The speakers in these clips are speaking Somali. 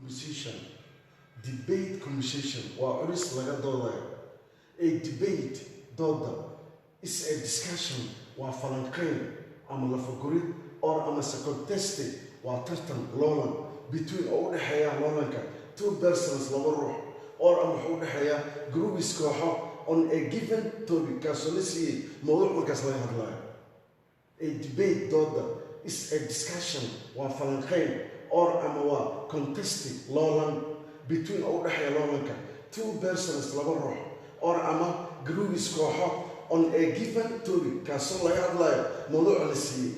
conversation, debate conversation, waa culis laga doodayo. A debate, dooda, is a discussion, waa falanqeyn ama lafagurid, or ama se contested, waa tartan loolan, between oo u dhexeeya loolanka two persons laba ruux, or ama wuxuu u dhexeeya groups kooxo on a given topic kaasoo la siiyey mawduuc markaas laga hadlayo. A debate, dooda, is a discussion, waa falanqeyn, or ama waa contested loolan, between oo u dhexeeya loolanka two persons laba ruux, or ama groups kooxo on a given topic kaasoo laga hadlayo mawduuca la siiyey.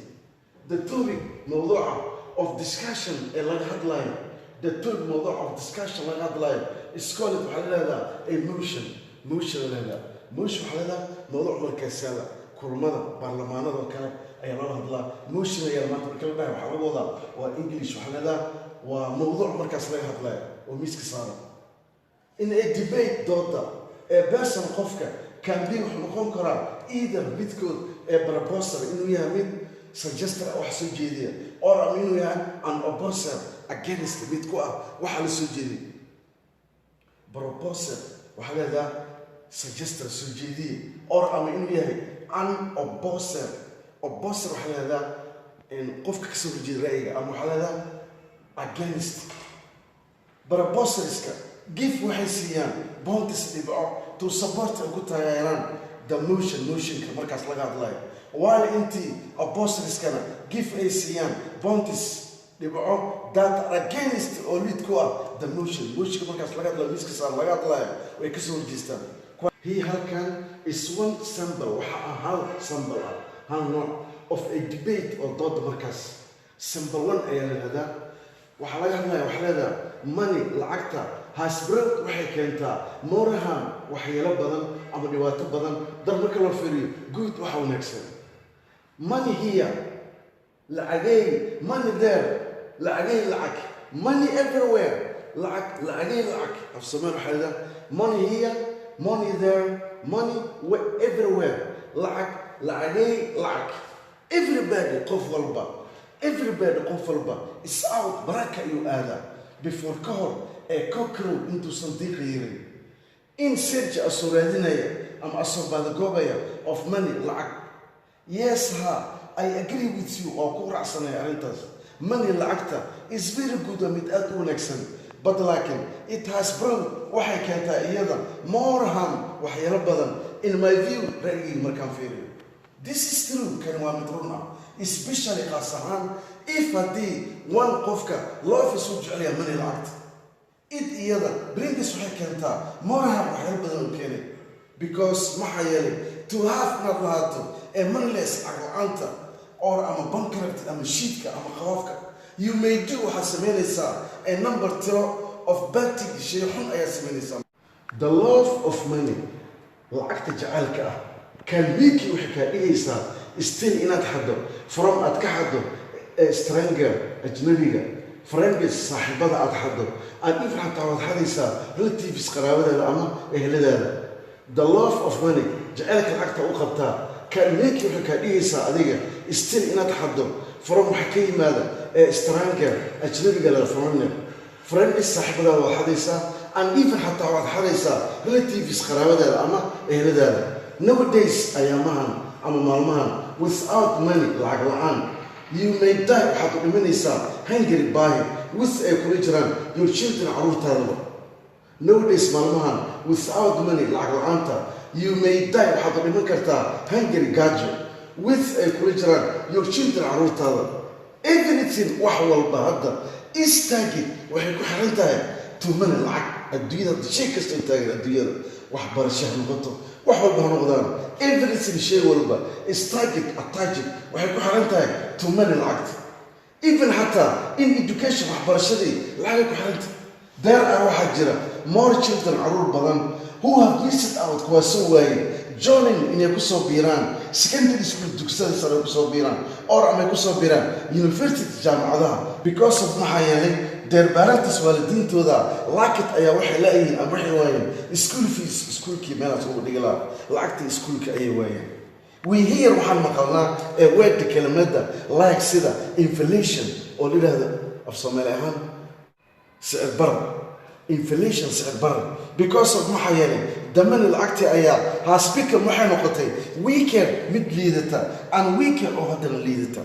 The topic mawduuca of discussion ee laga hadlayo, the topic mawduuca of discussion laga hadlayo is called waxaa leedaha a motion. Motion leedaha motion waxaa leedaha mawduuc markaas yaala kulmada baarlamaanada oo kale ayaa loola hadlaa. Motion ayaa maanta marka la dhahay waxaa laga wadaa waa English, waxaa leedaha waa mawduuc markaas laga hadlayo oo miiska saaran. In a debate, dooda, a person qofka can be wuxuu noqon karaa either midkood ee proposer inuu yahay mid suggestor wax soo jeediya, or ama inuu yahay an opposer against mid ku ah waxa la soo jeediya. Proposer waxaa leedaha suggestor soo jeediya, or ama inuu yahay an opposer. Opposer waxaa leedaha qofka ka soo horjeeda ra'yiga, ama waxaa leedaha against. Proposerska give waxay siiyaan bounties dhibco to support ugu taageeraan the motionka markaas laga hadlayo, while intii opposerskana give ay siiyaan bounties dhibco that are against oo lead ku ah the motionka markaas laga hadlayo miiska saar laga hadlayo way ka soo horjeestaan. He halkan is one sample, waxa hal sample ah, hal nooc of a debate oo dooda markaas. Sample 1 ayaa leedahay waxaa laga hadlaya, waxaa leedahay money lacagta hasbro waxay keentaa moorahan waxyeelo badan ama dhibaato badan dar marka loo fiiriyo good waxa wanaagsan. Money here lacagay, money there lacagay, lacag money everywhere lacagay af Soomaali waxaa leedahay money here, money there, money everywhere lacagay lacag. Everybody qof walba is out baraka ayuu aadaa before ka hor ee kokrow intuusan diiqa yeelin. In search asoo raadinaya ama asoo baadagoobaya of money lacag. Yes I agree with you oo ku raacsanaya arrintaas. Money lacagta is very good oo mid aad u wanaagsan, but laakiin it has brought waxay keentaa iyada more harm waxyeelo badan in my view ra'yigayga markaan fiiriyo. This is true, kan waa mid run ah, especially qaas ahaan if haddii one qofka loo fisu jecel yahay money lacagta. It iyada brings waxay keentaa more harm waxyeelo badan u keenay, because maxaa yeelay to have inaad lahaato a moneyless lacag-la'aanta or ama bankrupt ama shiidka ama qawaafka, you may do waxaad samaynaysaa a number tiro of bad things, shay xun ayaad samaynaysaa. The love of money lacagta jacaylka ah can make you waxay kaa dhigaysaa still inaad xaddo from aad ka xaddo stranger ajnabiga, friends saaxiibada aad xaddo, and even xataa waad xadaysaa relatives qaraabadaada ama eheladaada. The love of money jacaylka lacagta u qabtaa can make you waxay kaa dhigaysaa adiga still inaad xaddo from waxa ka yimaada stranger ajnabiga la foreigner, friends saaxiibadaada waad xadaysaa, and even xataa waad xadaysaa relatives qaraabadaada ama eheladaada. Nowadays ayaamahan ama maalmahan without money lacag la'aan you may die waxaad u dhimanaysaa hungry baahi with ay kula jiraan your children caruurtaadaba. Nowadays maalmahan without money lacag la'aanta you may die waxaad u dhiman kartaa hungry gaajo with ay kula jiraan your children caruurtaada. Everything wax walba hadda istaagi waxay ku xiran tahay to money lacag. Adduunyada shay kasta taagan adduunyada waxbarasho ha noqoto wax walba ha noqdaan, everything shay walba is attached waxay ku xiran tahay to money lacagta. Even hataa in education waxbarashadii lacag ku xiran tahay. There are waxaa jira more children caruur badan who have missed out kuwaasoo waayey joining inay kusoo biiraan secondary school dugsiyada sare kusoo biiraan or amay kusoo biiraan university jaamacadaha because of maxaa yeelay their parents waalidiintooda laakid ayaa waxay laayihiin ama waxay waayeen school fees, iskuulkii meelaas ugu dhigi lahaa lacagtii iskuulka ayay waayeen. We hear waxaan maqalnaa weedka kelimada like sida inflation oo la yidhaahdo af Soomaali ahaan sicir barar inflation sicir barar because of maxaa yeelay damani lacagtii ayaa hospital waxay noqotay weekend mid liidata and weekend oo haddana liidata